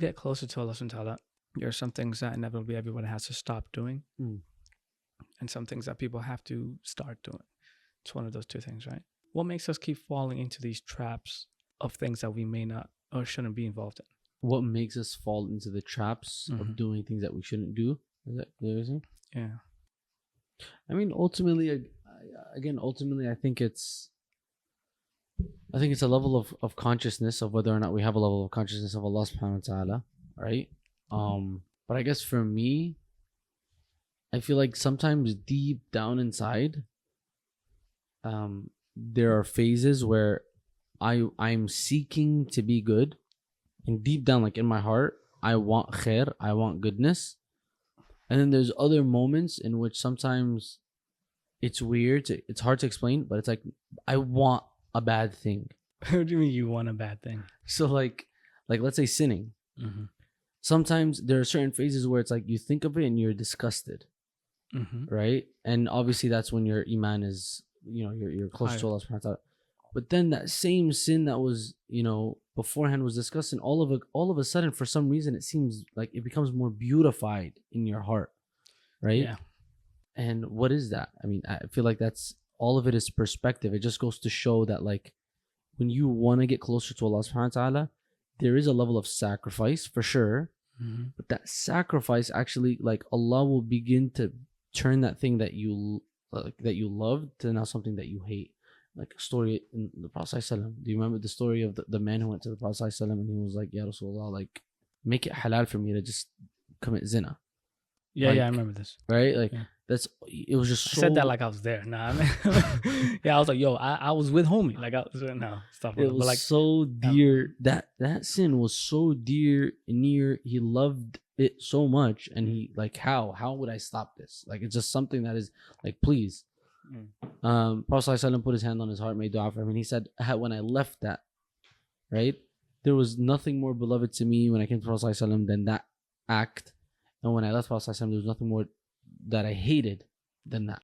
get closer to Allah subhanahu wa ta'ala, there are some things that inevitably everyone has to stop doing, and some things that people have to start doing. It's one of those two things, right? What makes us keep falling into these traps of things that we may not or shouldn't be involved in? What makes us fall into the traps of doing things that we shouldn't do? Is that what you're saying? Yeah. I mean, ultimately, I think it's a level of consciousness of whether or not we have a level of consciousness of Allah subhanahu wa ta'ala, right? But I guess for me, I feel like sometimes deep down inside, there are phases where I'm seeking to be good, and deep down, like in my heart, I want khair, I want goodness. And then there's other moments in which sometimes it's weird, it's hard to explain, but it's like I want a bad thing. What do you mean you want a bad thing? So like let's say sinning. Sometimes there are certain phases where it's like you think of it and you're disgusted, right? And obviously that's when your iman is, you're close to Allah subhanahu wa ta'ala. But then that same sin that was, beforehand was disgusting, all of a sudden, for some reason, it seems like it becomes more beautified in your heart, right? Yeah. And what is that? I mean, I feel like that's all of it is perspective. It just goes to show that, like, when you want to get closer to Allah subhanahu wa ta'ala, there is a level of sacrifice for sure. But that sacrifice actually, like, Allah will begin to turn that thing that you loved to now something that you hate. Like a story in the Prophet ﷺ. Do you remember the story of the man who went to the Prophet ﷺ and he was like, Ya Rasulullah, like, make it halal for me to just commit zina? Yeah, like, I remember this. Right? Like, yeah. It was just so... I said that like I was there. Nah, yeah, I was like, yo, I was with homie. Like, stuff. It was like, so dear. That sin was so dear and near. He loved it so much. And he, like, how would I stop this? Like, it's just something that is like, please. Prophet ﷺ put his hand on his heart, made dua for him, and he said, when I left that, right, there was nothing more beloved to me when I came to Prophet ﷺ than that act, and when I left Prophet ﷺ, there was nothing more that I hated than that.